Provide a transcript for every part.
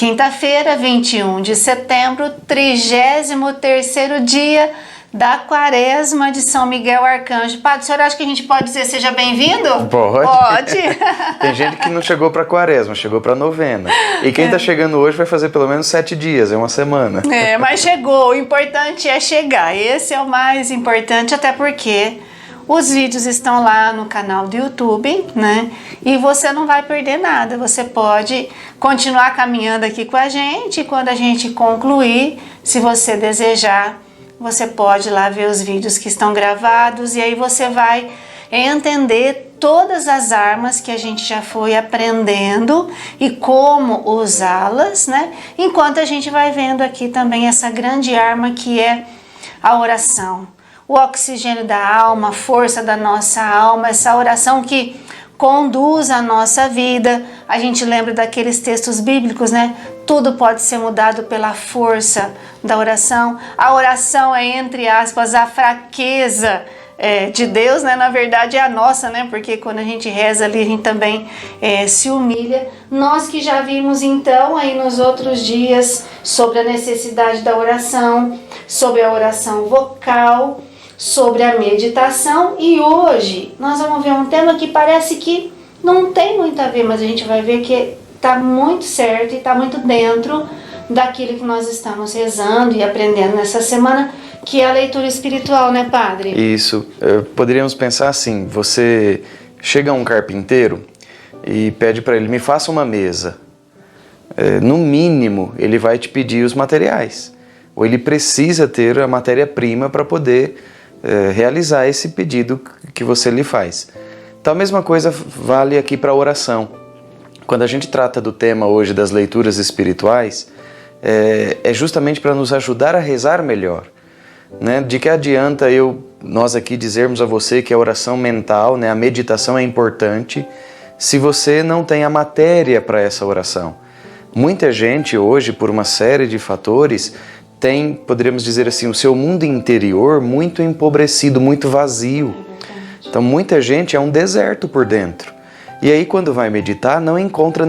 Quinta-feira, 21 de setembro, 33º dia da Quaresma de São Miguel Arcanjo. Padre, o senhor acha que a gente pode dizer seja bem-vindo? Pode. Pode. Tem gente que não chegou para Quaresma, chegou para novena. E quem está chegando hoje vai fazer pelo menos 7 dias, é uma semana. Mas chegou. O importante é chegar. Esse é o mais importante, até porque os vídeos estão lá no canal do YouTube, né? E você não vai perder nada. Você pode continuar caminhando aqui com a gente. E quando a gente concluir, se você desejar, você pode lá ver os vídeos que estão gravados. E aí você vai entender todas as armas que a gente já foi aprendendo e como usá-las, né? Enquanto a gente vai vendo aqui também essa grande arma que é a oração. O oxigênio da alma, a força da nossa alma, essa oração que conduz a nossa vida. A gente lembra daqueles textos bíblicos, né? Tudo pode ser mudado pela força da oração. A oração é, entre aspas, a fraqueza de Deus, né? Na verdade é a nossa, né? Porque quando a gente reza ali, a gente também se humilha. Nós que já vimos então aí nos outros dias sobre a necessidade da oração, sobre a oração vocal, sobre a meditação, e hoje nós vamos ver um tema que parece que não tem muito a ver, mas a gente vai ver que está muito certo e está muito dentro daquilo que nós estamos rezando e aprendendo nessa semana, que é a leitura espiritual, né, Padre? Isso. Poderíamos pensar assim, você chega a um carpinteiro e pede para ele, me faça uma mesa. No mínimo, ele vai te pedir os materiais, ou ele precisa ter a matéria-prima para poder realizar esse pedido que você lhe faz. Então a mesma coisa vale aqui para a oração. Quando a gente trata do tema hoje das leituras espirituais, é justamente para nos ajudar a rezar melhor, né? De que adianta nós aqui dizermos a você que a oração mental, né, a meditação é importante, se você não tem a matéria para essa oração. Muita gente hoje, por uma série de fatores, tem, poderíamos dizer assim, o seu mundo interior muito empobrecido, muito vazio. Então muita gente é um deserto por dentro. E aí quando vai meditar não encontra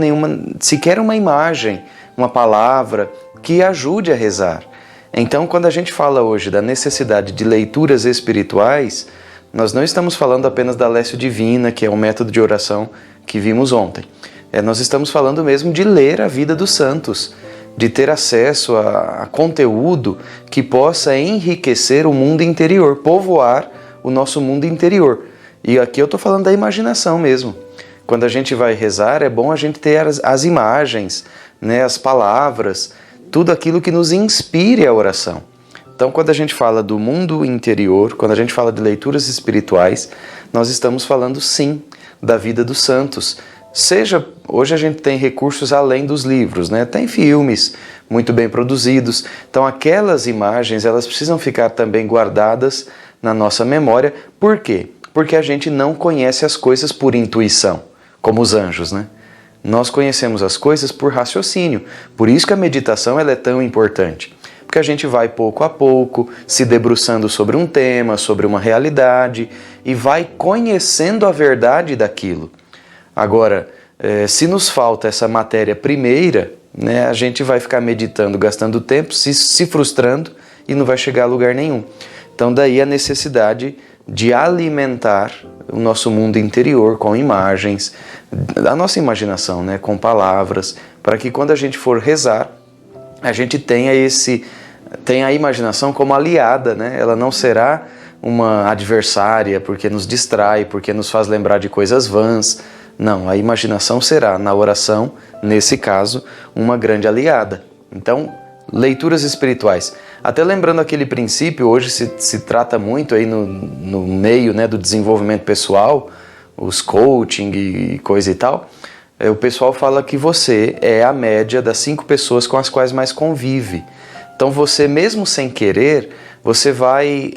sequer uma imagem, uma palavra que ajude a rezar. Então quando a gente fala hoje da necessidade de leituras espirituais, nós não estamos falando apenas da Lécio Divina, que é o método de oração que vimos ontem. Nós estamos falando mesmo de ler a vida dos santos, de ter acesso a conteúdo que possa enriquecer o mundo interior, povoar o nosso mundo interior. E aqui eu estou falando da imaginação mesmo. Quando a gente vai rezar, é bom a gente ter as imagens, né, as palavras, tudo aquilo que nos inspire a oração. Então, quando a gente fala do mundo interior, quando a gente fala de leituras espirituais, nós estamos falando sim da vida dos santos. Hoje a gente tem recursos além dos livros, né? Tem filmes muito bem produzidos, então aquelas imagens elas precisam ficar também guardadas na nossa memória. Por quê? Porque a gente não conhece as coisas por intuição, como os anjos, né? Nós conhecemos as coisas por raciocínio, por isso que a meditação ela é tão importante, porque a gente vai pouco a pouco se debruçando sobre um tema, sobre uma realidade e vai conhecendo a verdade daquilo. Agora, se nos falta essa matéria primeira, né, a gente vai ficar meditando, gastando tempo, se frustrando e não vai chegar a lugar nenhum. Então daí a necessidade de alimentar o nosso mundo interior com imagens, a nossa imaginação, né, com palavras, para que quando a gente for rezar, a gente tenha a imaginação como aliada, né? Ela não será uma adversária porque nos distrai, porque nos faz lembrar de coisas vãs. Não, a imaginação será, na oração, nesse caso, uma grande aliada. Então, leituras espirituais. Até lembrando aquele princípio, hoje se trata muito aí no meio, né, do desenvolvimento pessoal, os coaching e coisa e tal, o pessoal fala que você é a média das 5 pessoas com as quais mais convive. Então você, mesmo sem querer, você vai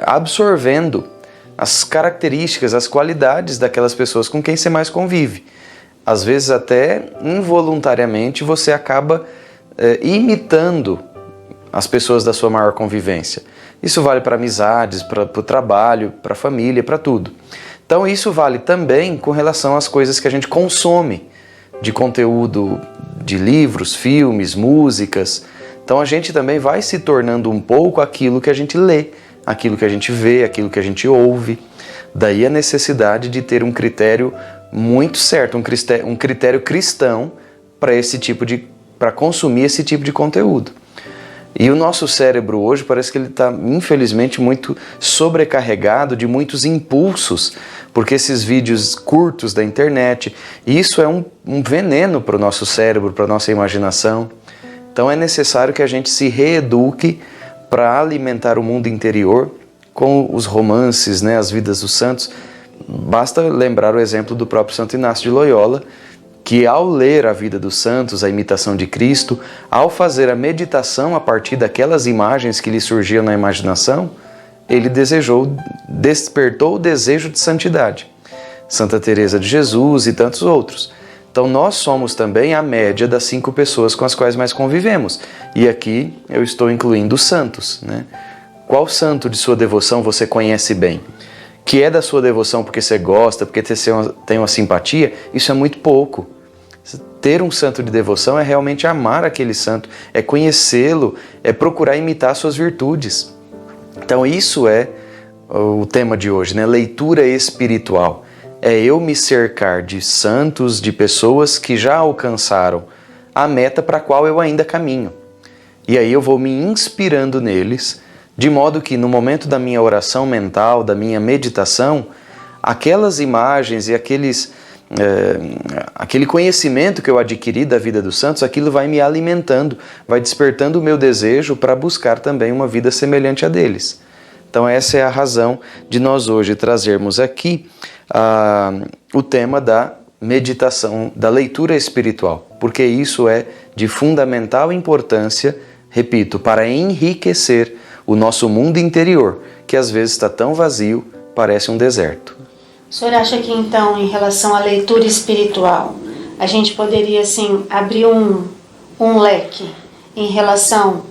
absorvendo as características, as qualidades daquelas pessoas com quem você mais convive. Às vezes até involuntariamente você acaba imitando as pessoas da sua maior convivência. Isso vale para amizades, para o trabalho, para a família, para tudo. Então isso vale também com relação às coisas que a gente consome. de conteúdo de livros, filmes, músicas. Então a gente também vai se tornando um pouco aquilo que a gente lê, aquilo que a gente vê, aquilo que a gente ouve. Daí a necessidade de ter um critério muito certo, um critério cristão para consumir esse tipo de conteúdo. E o nosso cérebro hoje parece que ele está, infelizmente, muito sobrecarregado de muitos impulsos, porque esses vídeos curtos da internet, isso é um veneno para o nosso cérebro, para a nossa imaginação. Então é necessário que a gente se reeduque para alimentar o mundo interior com os romances, né, as vidas dos santos. Basta lembrar o exemplo do próprio Santo Inácio de Loyola, que ao ler a vida dos santos, a imitação de Cristo, ao fazer a meditação a partir daquelas imagens que lhe surgiam na imaginação, ele despertou o desejo de santidade. Santa Teresa de Jesus e tantos outros. Então nós somos também a média das 5 pessoas com as quais mais convivemos. E aqui eu estou incluindo os santos, né? Qual santo de sua devoção você conhece bem? Que é da sua devoção porque você gosta, porque tem uma simpatia, isso é muito pouco. Ter um santo de devoção é realmente amar aquele santo, é conhecê-lo, é procurar imitar suas virtudes. Então isso é o tema de hoje, né? Leitura espiritual. É eu me cercar de santos, de pessoas que já alcançaram a meta para a qual eu ainda caminho. E aí eu vou me inspirando neles, de modo que no momento da minha oração mental, da minha meditação, aquelas imagens e aquele conhecimento que eu adquiri da vida dos santos, aquilo vai me alimentando, vai despertando o meu desejo para buscar também uma vida semelhante a deles. Então essa é a razão de nós hoje trazermos aqui o tema da meditação, da leitura espiritual, porque isso é de fundamental importância, repito, para enriquecer o nosso mundo interior, que às vezes está tão vazio, parece um deserto. O senhor acha que então, em relação à leitura espiritual, a gente poderia assim abrir um leque em relação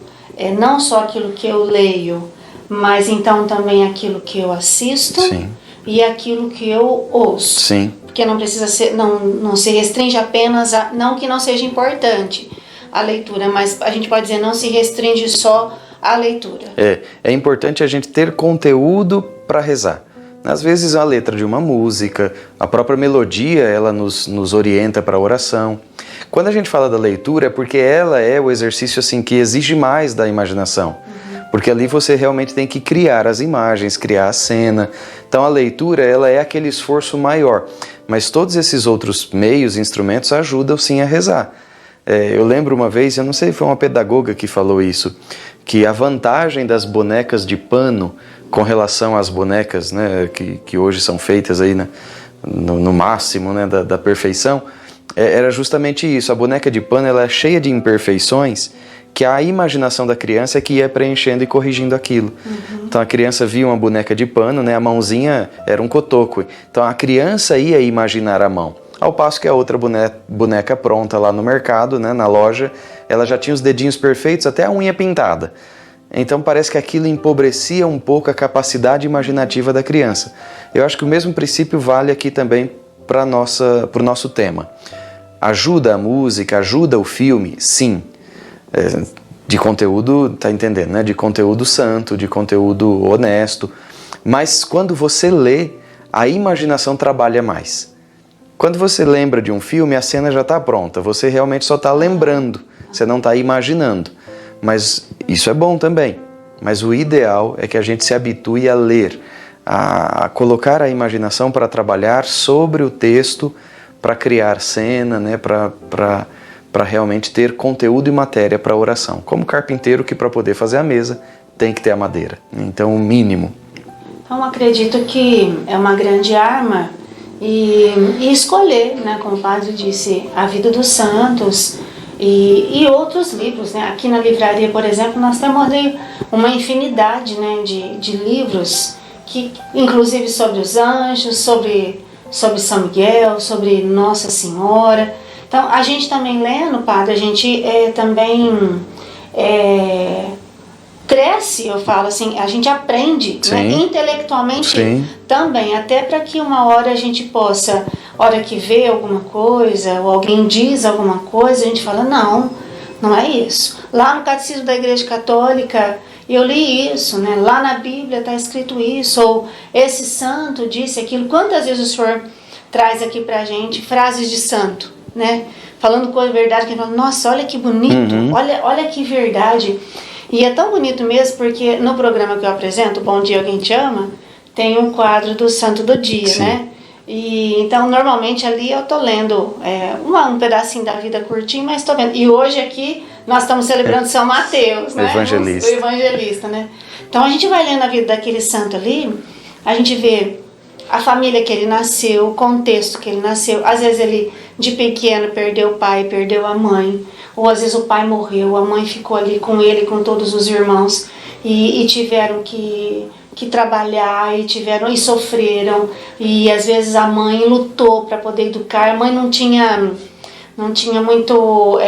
não só aquilo que eu leio, mas então também aquilo que eu assisto? Sim. E aquilo que eu ouço? Sim. Porque não precisa ser, não se restringe apenas a, não que não seja importante a leitura, mas a gente pode dizer não se restringe só à leitura. É importante a gente ter conteúdo para rezar. Às vezes a letra de uma música, a própria melodia, ela nos orienta para a oração. Quando a gente fala da leitura é porque ela é o exercício assim, que exige mais da imaginação. Porque ali você realmente tem que criar as imagens, criar a cena. Então a leitura ela é aquele esforço maior. Mas todos esses outros meios, instrumentos ajudam sim a rezar. Eu lembro uma vez, eu não sei, foi uma pedagoga que falou isso, que a vantagem das bonecas de pano com relação às bonecas, né, que hoje são feitas aí, né, no máximo, né, da perfeição, era justamente isso. A boneca de pano ela é cheia de imperfeições que a imaginação da criança é que ia preenchendo e corrigindo aquilo. Então a criança via uma boneca de pano, né, a mãozinha era um cotoco. Então a criança ia imaginar a mão. Ao passo que a outra boneca pronta lá no mercado, né, na loja, ela já tinha os dedinhos perfeitos, até a unha pintada. Então parece que aquilo empobrecia um pouco a capacidade imaginativa da criança. Eu acho que o mesmo princípio vale aqui também para o nosso tema. Ajuda a música, ajuda o filme? Sim. De conteúdo, tá entendendo, né? De conteúdo santo, de conteúdo honesto. Mas quando você lê, a imaginação trabalha mais. Quando você lembra de um filme, a cena já está pronta. Você realmente só está lembrando, você não está imaginando. Mas isso é bom também. Mas o ideal é que a gente se habitue a ler, a colocar a imaginação para trabalhar sobre o texto, para criar cena, né? Para realmente ter conteúdo e matéria para a oração. Como carpinteiro que para poder fazer a mesa tem que ter a madeira. Então o mínimo. Então acredito que é uma grande arma e escolher, né, como o padre disse, a vida dos santos e outros livros, né? Aqui na livraria, por exemplo, nós temos ali uma infinidade, né, de livros, que, inclusive sobre os anjos, sobre São Miguel, sobre Nossa Senhora. Então, a gente também lendo, padre, a gente também cresce, eu falo assim, a gente aprende, né, intelectualmente também, até para que uma hora a gente possa hora que vê alguma coisa, ou alguém diz alguma coisa, a gente fala, não, não é isso. Lá no Catecismo da Igreja Católica, eu li isso, né? Lá na Bíblia está escrito isso, ou esse santo disse aquilo. Quantas vezes o Senhor traz aqui pra gente frases de santo, né? Falando coisa verdade, que a gente fala, nossa, olha que bonito, olha que verdade. E é tão bonito mesmo, porque no programa que eu apresento, Bom Dia, Alguém Te Ama, tem um quadro do Santo do Dia, Sim. né? E então, normalmente ali eu tô lendo um pedacinho da vida curtinho, mas tô vendo. E hoje aqui nós estamos celebrando São Mateus, né? Evangelista. O evangelista, né? Então a gente vai lendo a vida daquele santo ali, a gente vê a família que ele nasceu, o contexto que ele nasceu. Às vezes ele, de pequeno, perdeu o pai, perdeu a mãe. Ou às vezes o pai morreu, a mãe ficou ali com ele, com todos os irmãos. E tiveram que trabalhar, e sofreram. E às vezes a mãe lutou para poder educar. A mãe não tinha muito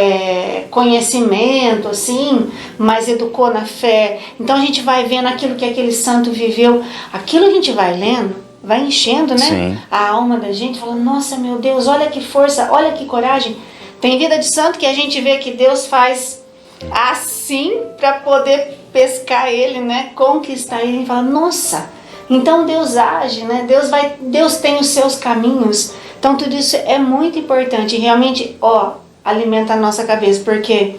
conhecimento, assim, mas educou na fé. Então a gente vai vendo aquilo que aquele santo viveu. Aquilo a gente vai lendo, vai enchendo, né? Sim. A alma da gente, falando, nossa, meu Deus, olha que força, olha que coragem. Tem vida de santo que a gente vê que Deus faz assim para poder pescar ele, né? Conquistar ele e fala, nossa, então Deus age, né? Deus tem os seus caminhos. Então tudo isso é muito importante. Realmente, alimenta a nossa cabeça, porque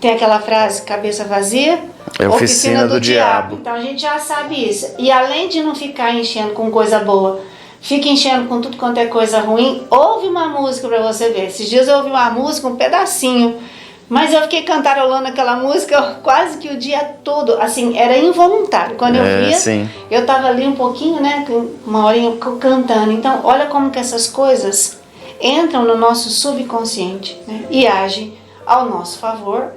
tem aquela frase, cabeça vazia, é oficina do diabo. Então a gente já sabe isso. E além de não ficar enchendo com coisa boa, fica enchendo com tudo quanto é coisa ruim, ouve uma música pra você ver. Esses dias eu ouvi uma música, um pedacinho, mas eu fiquei cantarolando aquela música quase que o dia todo, assim, era involuntário. Quando eu via, sim. eu tava ali um pouquinho, né, uma horinha cantando. Então, olha como que essas coisas entram no nosso subconsciente, né, e agem ao nosso favor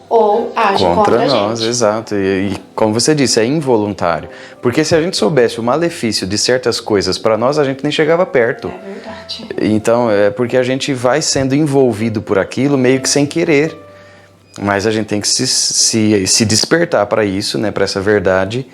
ou agem contra a nós, gente. Exato. E como você disse, é involuntário. Porque se a gente soubesse o malefício de certas coisas para nós, a gente nem chegava perto. É verdade. Então, é porque a gente vai sendo envolvido por aquilo meio que sem querer. Mas a gente tem que se despertar para isso, né, para essa verdade,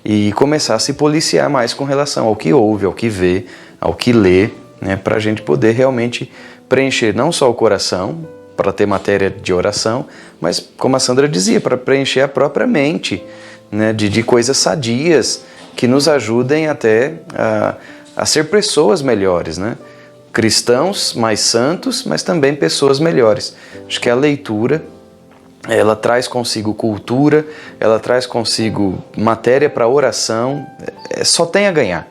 e começar a se policiar mais com relação ao que ouve, ao que vê, ao que lê, né, para a gente poder realmente preencher não só o coração, para ter matéria de oração, mas, como a Sandra dizia, para preencher a própria mente, né, de coisas sadias que nos ajudem até a ser pessoas melhores, né? Cristãos mais santos, mas também pessoas melhores. Acho que a leitura, ela traz consigo cultura, ela traz consigo matéria para oração, só tem a ganhar.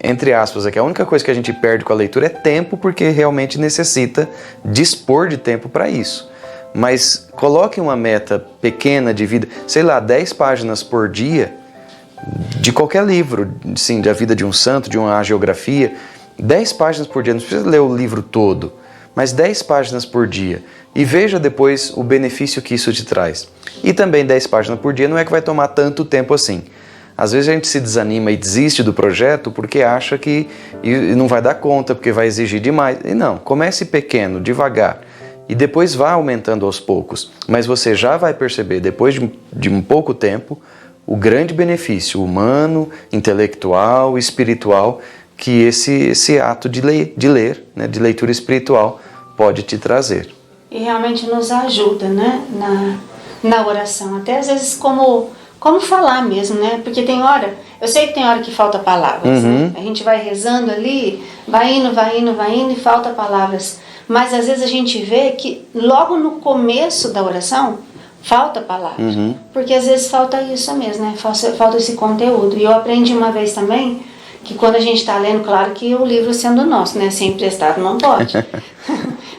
Entre aspas, é que a única coisa que a gente perde com a leitura é tempo, porque realmente necessita dispor de tempo para isso. Mas coloque uma meta pequena de vida, sei lá, 10 páginas por dia, de qualquer livro, sim, da vida de um santo, de uma hagiografia, 10 páginas por dia, não precisa ler o livro todo, mas 10 páginas por dia. E veja depois o benefício que isso te traz. E também 10 páginas por dia não é que vai tomar tanto tempo assim. Às vezes a gente se desanima e desiste do projeto porque acha que não vai dar conta, porque vai exigir demais. E não, comece pequeno, devagar. E depois vá aumentando aos poucos. Mas você já vai perceber, depois de um pouco tempo, o grande benefício humano, intelectual, espiritual, que esse ato de ler, né, de leitura espiritual, pode te trazer. E realmente nos ajuda, né, na oração. Até às vezes como falar mesmo, né? Porque tem hora, eu sei que tem hora que falta palavras, né? A gente vai rezando ali, vai indo e falta palavras. Mas às vezes a gente vê que logo no começo da oração falta palavras. Porque às vezes falta isso mesmo, né? Falta esse conteúdo. E eu aprendi uma vez também que quando a gente está lendo, claro que o livro sendo nosso, né? Ser emprestado não pode.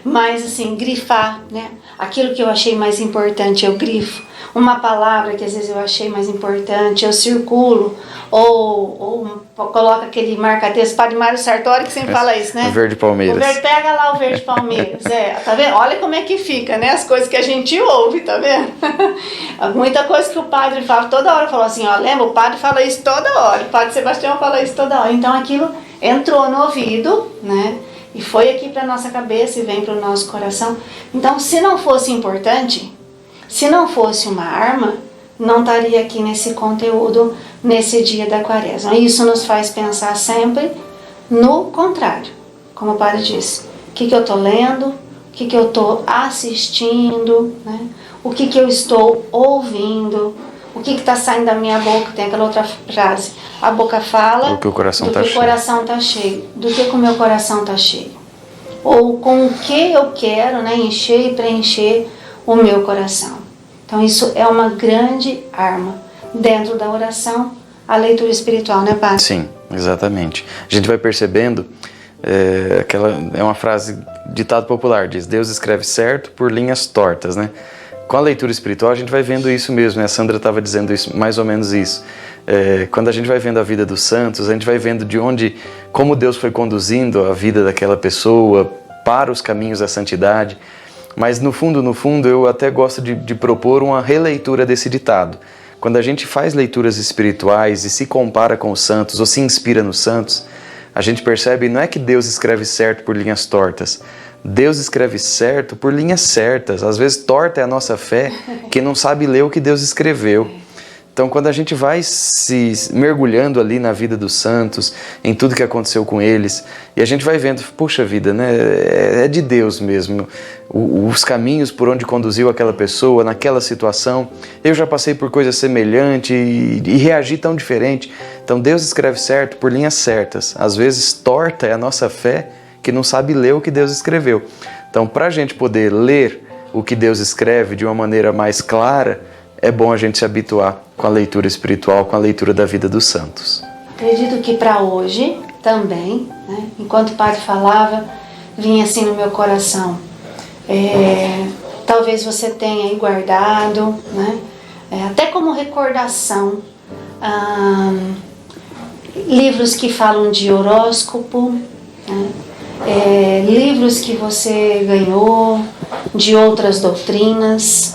Mas assim, grifar, né? Aquilo que eu achei mais importante eu grifo. Uma palavra que às vezes eu achei mais importante, eu circulo, ou coloca aquele marca-texto, Padre Mário Sartori que sempre fala isso, né? O verde Palmeiras. Pega lá o verde Palmeiras, tá vendo? Olha como é que fica, né? As coisas que a gente ouve, tá vendo? Muita coisa que o padre fala, toda hora falou assim, lembra? O padre fala isso toda hora, o padre Sebastião fala isso toda hora. Então aquilo entrou no ouvido, né? E foi aqui pra nossa cabeça e vem pro nosso coração. Então, se não fosse importante, se não fosse uma arma, não estaria aqui nesse conteúdo, nesse dia da Quaresma. Isso nos faz pensar sempre no contrário. como o padre disse, o que eu estou lendo, o que eu estou assistindo, né? O que eu estou ouvindo, o que está saindo da minha boca. Tem aquela outra frase, a boca fala do que o coração está cheio. Do que o meu coração está cheio. Ou com o que eu quero, né, encher e preencher o meu coração. Então isso é uma grande arma dentro da oração, a leitura espiritual, né, padre? Sim, exatamente. A gente vai percebendo, é uma frase, ditado popular, diz: Deus escreve certo por linhas tortas, né? Com a leitura espiritual a gente vai vendo isso mesmo, né? A Sandra estava dizendo isso, mais ou menos isso. Quando a gente vai vendo a vida dos santos, a gente vai vendo como Deus foi conduzindo a vida daquela pessoa para os caminhos da santidade. Mas no fundo, eu até gosto de propor uma releitura desse ditado. Quando a gente faz leituras espirituais e se compara com os santos ou se inspira nos santos, a gente percebe, não é que Deus escreve certo por linhas tortas. Deus escreve certo por linhas certas. Às vezes torta é a nossa fé, que não sabe ler o que Deus escreveu. Então, quando a gente vai se mergulhando ali na vida dos santos, em tudo que aconteceu com eles, e a gente vai vendo, puxa vida, né? É de Deus mesmo. Os caminhos por onde conduziu aquela pessoa, naquela situação. Eu já passei por coisa semelhante e reagi tão diferente. Então, Deus escreve certo por linhas certas. Às vezes, torta é a nossa fé, que não sabe ler o que Deus escreveu. Então, para a gente poder ler o que Deus escreve de uma maneira mais clara, é bom a gente se habituar com a leitura espiritual, com a leitura da vida dos santos. Acredito que para hoje também, né, enquanto o padre falava, vinha assim no meu coração. Talvez você tenha aí guardado, né, até como recordação, livros que falam de horóscopo, né, livros que você ganhou de outras doutrinas,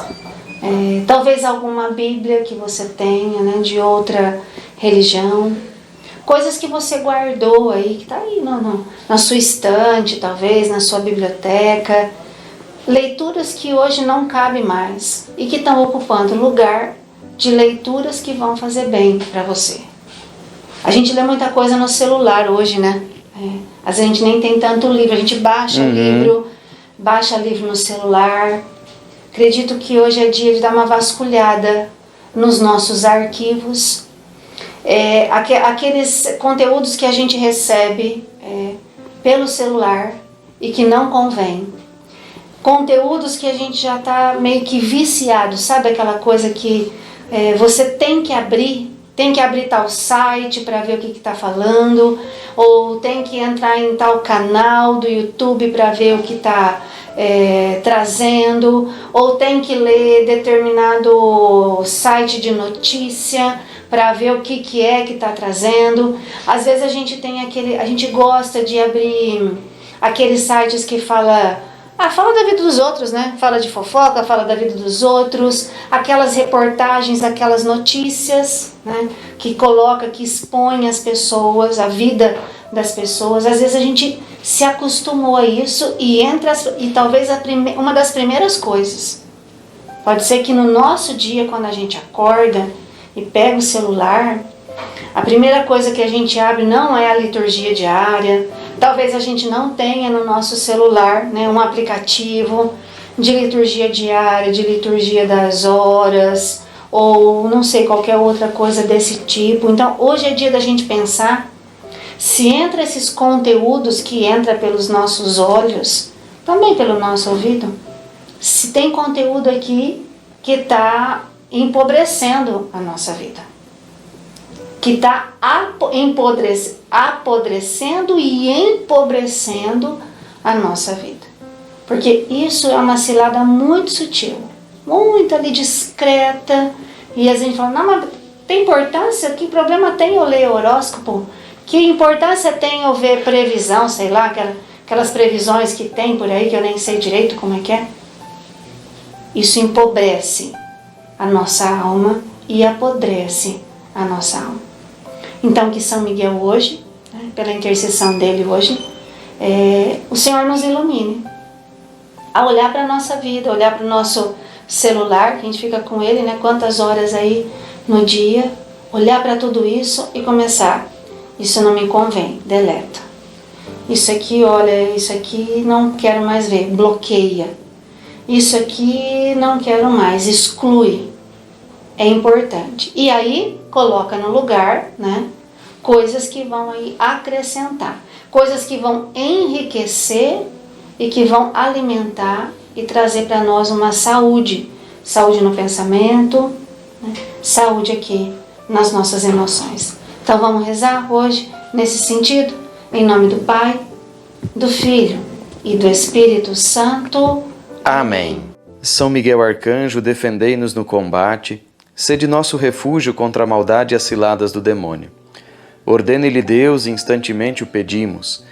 talvez alguma Bíblia que você tenha, né, de outra religião, coisas que você guardou aí, que está aí na sua estante, talvez na sua biblioteca, leituras que hoje não cabem mais e que estão ocupando o lugar de leituras que vão fazer bem para você. A gente lê muita coisa no celular hoje, né? Às vezes a gente nem tem tanto livro, a gente baixa livro no celular. Acredito que hoje é dia de dar uma vasculhada nos nossos arquivos, aqueles conteúdos que a gente recebe pelo celular e que não convém. Conteúdos que a gente já está meio que viciado, sabe aquela coisa que você tem que abrir tal site para ver o que está falando, ou tem que entrar em tal canal do YouTube para ver o que está trazendo, ou tem que ler determinado site de notícia para ver o que está trazendo. Às vezes a gente gosta de abrir aqueles sites que fala da vida dos outros, né? Fala de fofoca, fala da vida dos outros, aquelas reportagens, aquelas notícias, né? Que expõe as pessoas, a vida das pessoas. Às vezes a gente se acostumou a isso e talvez uma das primeiras coisas. Pode ser que no nosso dia, quando a gente acorda e pega o celular, a primeira coisa que a gente abre não é a liturgia diária. Talvez a gente não tenha no nosso celular, né, um aplicativo de liturgia diária, de liturgia das horas, ou não sei, qualquer outra coisa desse tipo. Então, hoje é dia da gente pensar se entre esses conteúdos que entram pelos nossos olhos, também pelo nosso ouvido, se tem conteúdo aqui que está empobrecendo a nossa vida, que está apodrecendo e empobrecendo a nossa vida. Porque isso é uma cilada muito sutil, muito ali discreta, e a gente fala, não, mas tem importância? Que problema tem eu ler horóscopo? Que importância tem eu ver previsão, sei lá, aquelas previsões que tem por aí, que eu nem sei direito como é que é? Isso empobrece a nossa alma e apodrece a nossa alma. Então, que São Miguel hoje, né, pela intercessão dele hoje, o Senhor nos ilumine a olhar para a nossa vida, olhar para o nosso celular, que a gente fica com ele, né, quantas horas aí no dia, olhar para tudo isso e começar, isso não me convém, deleta. Isso aqui, olha, isso aqui não quero mais ver, bloqueia. Isso aqui não quero mais, exclui. É importante. E aí, coloca no lugar, né? Coisas que vão aí acrescentar. Coisas que vão enriquecer e que vão alimentar e trazer para nós uma saúde. Saúde no pensamento, né? Saúde aqui nas nossas emoções. Então vamos rezar hoje nesse sentido? Em nome do Pai, do Filho e do Espírito Santo. Amém. São Miguel Arcanjo, defendei-nos no combate, sede nosso refúgio contra a maldade e as ciladas do demônio. Ordene-lhe Deus, instantemente o pedimos,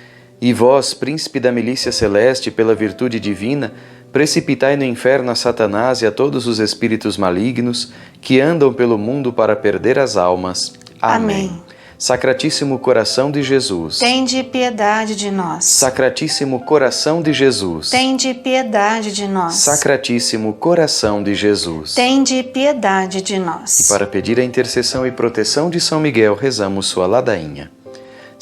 e vós, príncipe da milícia celeste, pela virtude divina, precipitai no inferno a Satanás e a todos os espíritos malignos que andam pelo mundo para perder as almas. Amém. Sacratíssimo coração de Jesus, Tende piedade de nós. Sacratíssimo coração de Jesus, Tende piedade de nós. Sacratíssimo coração de Jesus. Tende piedade de nós. E para pedir a intercessão e proteção de São Miguel, rezamos sua ladainha.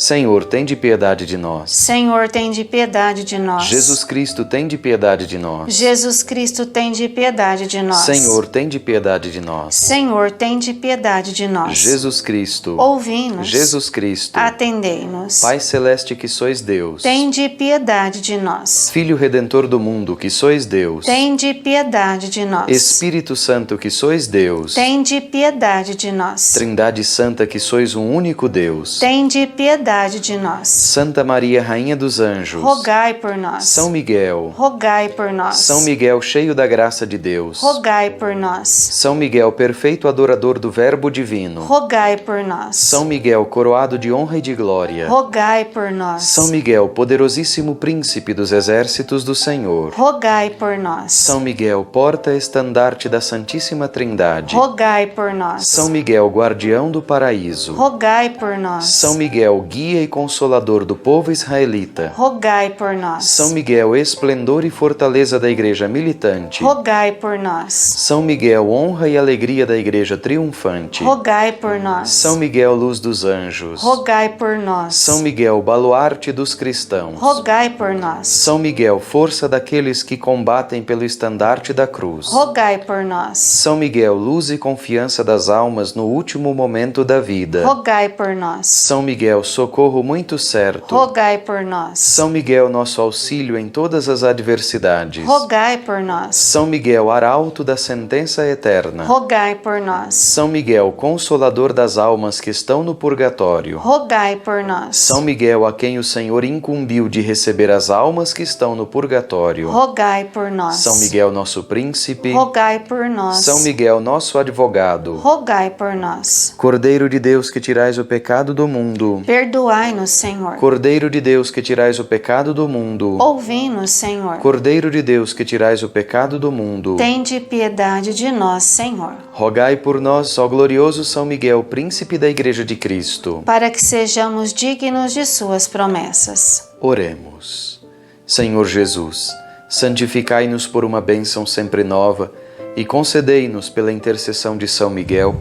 Senhor, tende piedade de nós. Senhor, tende piedade de nós. Jesus Cristo, tende piedade de nós. Jesus Cristo, tende piedade de nós. Senhor, tende piedade de nós. Senhor, tende piedade de nós. Jesus Cristo, ouvi-nos. Jesus Cristo, atendei-nos. Pai celeste que sois Deus, tende piedade de nós. Filho redentor do mundo que sois Deus, tende piedade de nós. Espírito Santo que sois Deus, tende piedade de nós. Trindade Santa que sois um único Deus, tende piedade de nós. Santa Maria, Rainha dos Anjos, rogai por nós. São Miguel, rogai por nós. São Miguel, cheio da graça de Deus, rogai por nós. São Miguel, perfeito adorador do Verbo divino, rogai por nós. São Miguel, coroado de honra e de glória, rogai por nós. São Miguel, poderosíssimo príncipe dos exércitos do Senhor, rogai por nós. São Miguel, porta-estandarte da Santíssima Trindade, rogai por nós. São Miguel, guardião do paraíso, rogai por nós. São Miguel, guia e consolador do povo israelita, rogai por nós. São Miguel, esplendor e fortaleza da igreja militante, rogai por nós. São Miguel, honra e alegria da igreja triunfante, rogai por nós. São Miguel, luz dos anjos, rogai por nós. São Miguel, baluarte dos cristãos, rogai por nós. São Miguel, força daqueles que combatem pelo estandarte da cruz, rogai por nós. São Miguel, luz e confiança das almas no último momento da vida, rogai por nós. São Miguel, socorro muito certo, rogai por nós. São Miguel, nosso auxílio em todas as adversidades, rogai por nós. São Miguel, arauto da sentença eterna, rogai por nós. São Miguel, consolador das almas que estão no purgatório, rogai por nós. São Miguel, a quem o Senhor incumbiu de receber as almas que estão no purgatório, rogai por nós. São Miguel, nosso príncipe, rogai por nós. São Miguel, nosso advogado, rogai por nós. Cordeiro de Deus que tirais o pecado do mundo, perdoai-nos, Senhor. Cordeiro de Deus que tirais o pecado do mundo, ouvi-nos, Senhor. Cordeiro de Deus que tirais o pecado do mundo, tende piedade de nós, Senhor. Rogai por nós, ó glorioso São Miguel, príncipe da Igreja de Cristo, para que sejamos dignos de suas promessas. Oremos. Senhor Jesus, santificai-nos por uma bênção sempre nova e concedei-nos pela intercessão de São Miguel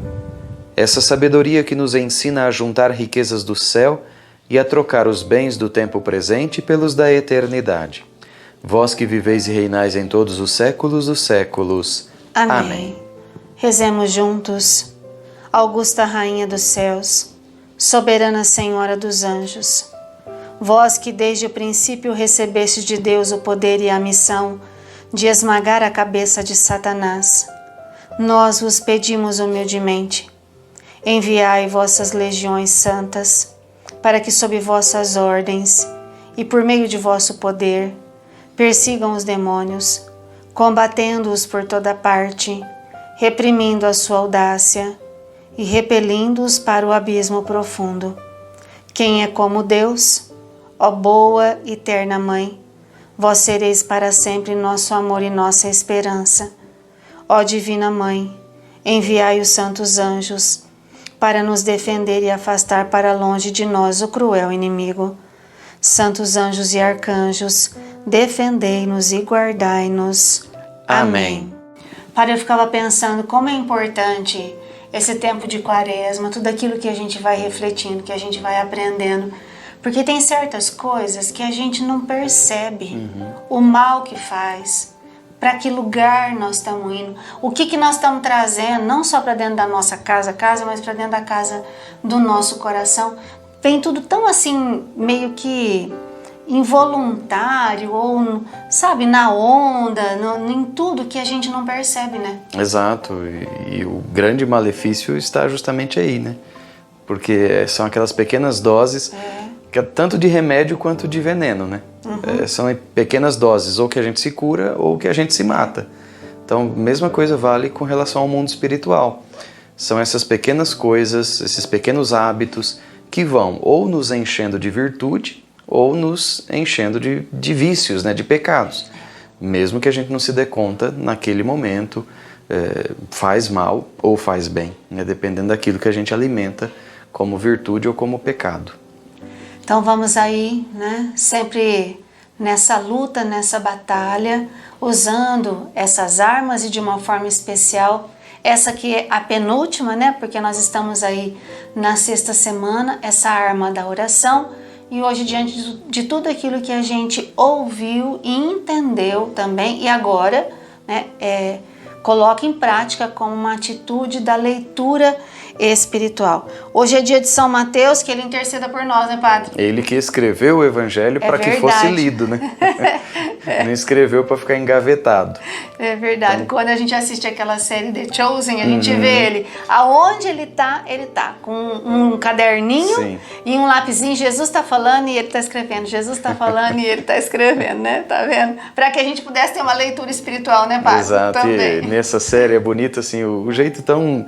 essa sabedoria que nos ensina a juntar riquezas do céu e a trocar os bens do tempo presente pelos da eternidade. Vós que viveis e reinais em todos os séculos dos séculos. Amém. Amém. Rezemos juntos. Augusta Rainha dos céus, soberana Senhora dos anjos, vós que desde o princípio recebeste de Deus o poder e a missão de esmagar a cabeça de Satanás, nós vos pedimos humildemente, enviai vossas legiões santas, para que sob vossas ordens e por meio de vosso poder persigam os demônios, combatendo-os por toda parte, reprimindo a sua audácia e repelindo-os para o abismo profundo. Quem é como Deus, ó boa e terna Mãe, vós sereis para sempre nosso amor e nossa esperança. Ó Divina Mãe, enviai os santos anjos para nos defender e afastar para longe de nós o cruel inimigo. Santos anjos e arcanjos, defendei-nos e guardai-nos. Amém. Padre, eu ficava pensando como é importante esse tempo de quaresma, tudo aquilo que a gente vai refletindo, que a gente vai aprendendo, Porque tem certas coisas que a gente não percebe o mal que faz, para que lugar nós estamos indo, o que nós estamos trazendo, não só para dentro da nossa casa, mas para dentro da casa do nosso coração. Vem tudo tão assim, meio que involuntário ou, sabe, na onda, em tudo que a gente não percebe, né? Exato, e o grande malefício está justamente aí, né? Porque são aquelas pequenas doses, que é tanto de remédio quanto de veneno, né? São pequenas doses, ou que a gente se cura ou que a gente se mata. Então, mesma coisa vale com relação ao mundo espiritual. São essas pequenas coisas, esses pequenos hábitos que vão ou nos enchendo de virtude ou nos enchendo de vícios, né? De pecados. Mesmo que a gente não se dê conta naquele momento, faz mal ou faz bem, né? Dependendo daquilo que a gente alimenta como virtude ou como pecado. Então vamos aí, né, sempre nessa luta, nessa batalha, usando essas armas e de uma forma especial, essa que é a penúltima, né, porque nós estamos aí na sexta semana, essa arma da oração, e hoje diante de tudo aquilo que a gente ouviu e entendeu também, e agora, né, coloca em prática como uma atitude da leitura espiritual. Hoje é dia de São Mateus, que ele interceda por nós, né, Padre? Ele que escreveu o Evangelho para que fosse lido, né? Não escreveu para ficar engavetado. É verdade. Então, quando a gente assiste aquela série The Chosen, a gente vê ele, aonde ele tá com um caderninho e um lapisinho, Jesus está falando e ele está escrevendo, Jesus está falando e ele está escrevendo, né? Tá vendo? Para que a gente pudesse ter uma leitura espiritual, né, Padre? Exato. Também. E nessa série é bonito, assim, o jeito tão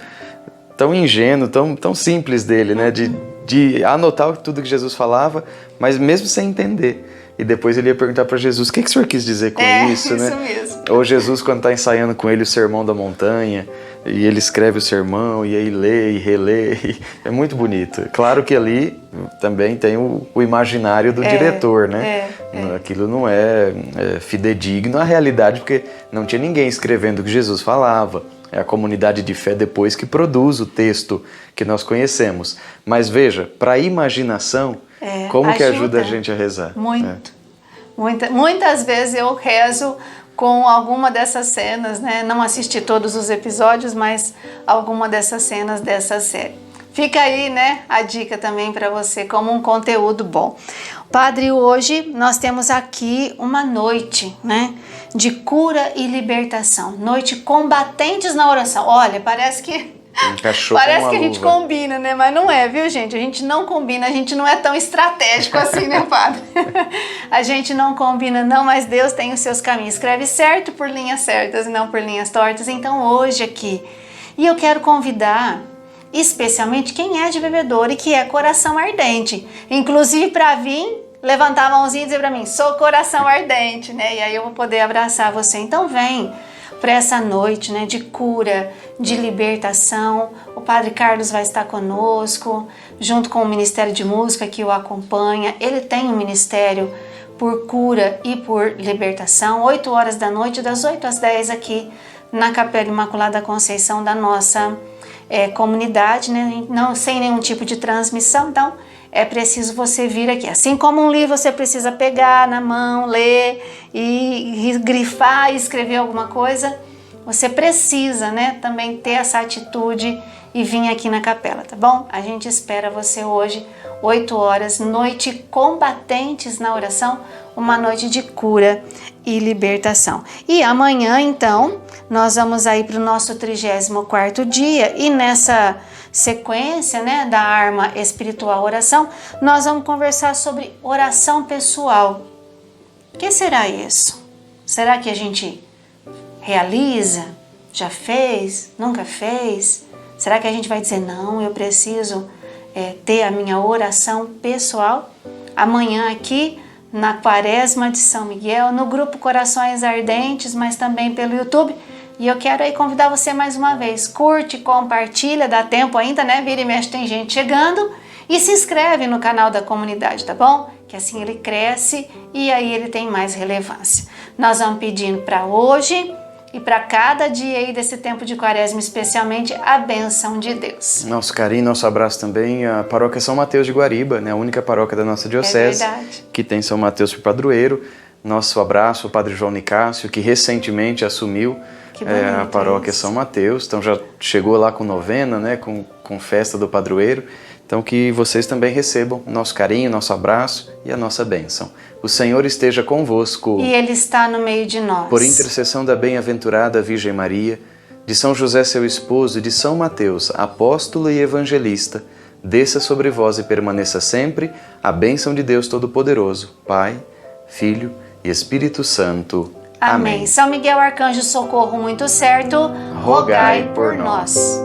ingênuo, tão simples dele, né? De anotar tudo que Jesus falava, mas mesmo sem entender. E depois ele ia perguntar para Jesus, o que o senhor quis dizer com isso, né? Isso mesmo. Ou Jesus, quando está ensaiando com ele o Sermão da Montanha, e ele escreve o sermão, e aí lê e relê, é muito bonito. Claro que ali também tem o imaginário do diretor, né? Aquilo não é fidedigno à realidade, porque não tinha ninguém escrevendo o que Jesus falava. É a comunidade de fé depois que produz o texto que nós conhecemos. Mas veja, para a imaginação, como que ajuda a gente a rezar? Muito. Muitas vezes eu rezo com alguma dessas cenas, né? Não assisti todos os episódios, mas alguma dessas cenas dessa série. Fica aí, né, a dica também para você como um conteúdo bom. Padre, hoje nós temos aqui uma noite, né, de cura e libertação. Noite combatentes na oração. Olha, parece que a gente combina, né? Mas não é, viu, gente? A gente não combina, a gente não é tão estratégico assim, né, Padre? A gente não combina, não, mas Deus tem os seus caminhos. Escreve certo por linhas certas e não por linhas tortas. Então, hoje aqui, e eu quero convidar especialmente quem é de bebedouro e que é coração ardente. Inclusive, para vir, levantar a mãozinha e dizer para mim, sou coração ardente, né? E aí eu vou poder abraçar você. Então, vem para essa noite, né, de cura, de libertação. O Padre Carlos vai estar conosco, junto com o Ministério de Música que o acompanha. Ele tem um ministério por cura e por libertação, 8 horas da noite, das 8 às 10 aqui na Capela Imaculada Conceição da nossa comunidade, né, não, sem nenhum tipo de transmissão. Então, é preciso você vir aqui. Assim como um livro você precisa pegar na mão, ler e grifar e escrever alguma coisa, você precisa, né, também ter essa atitude e vir aqui na capela, tá bom? A gente espera você hoje, 8 horas, noite combatentes na oração, uma noite de cura e libertação. E amanhã, então, nós vamos aí para o nosso 34º dia e nessa sequência, né, da arma espiritual oração, nós vamos conversar sobre oração pessoal. O que será isso? Será que a gente realiza? Já fez? Nunca fez? Será que a gente vai dizer, não, eu preciso ter a minha oração pessoal? Amanhã aqui na Quaresma de São Miguel, no grupo Corações Ardentes, mas também pelo YouTube. E eu quero aí convidar você mais uma vez, curte, compartilha, dá tempo ainda, né? Vira e mexe, tem gente chegando. E se inscreve no canal da comunidade, tá bom? Que assim ele cresce e aí ele tem mais relevância. Nós vamos pedindo para hoje E para cada dia aí desse tempo de quaresma, especialmente, a bênção de Deus. Nosso carinho, nosso abraço também à Paróquia São Mateus de Guariba, né? A única paróquia da nossa diocese que tem São Mateus por padroeiro. Nosso abraço ao Padre João Nicásio, que recentemente assumiu a Paróquia São Mateus. Então já chegou lá com novena, né? Com festa do padroeiro. Então que vocês também recebam nosso carinho, nosso abraço e a nossa bênção. O Senhor esteja convosco. E Ele está no meio de nós. Por intercessão da bem-aventurada Virgem Maria, de São José seu esposo e de São Mateus, apóstolo e evangelista, desça sobre vós e permaneça sempre a bênção de Deus Todo-Poderoso, Pai, Filho e Espírito Santo. Amém. São Miguel Arcanjo, socorro muito certo, rogai por nós.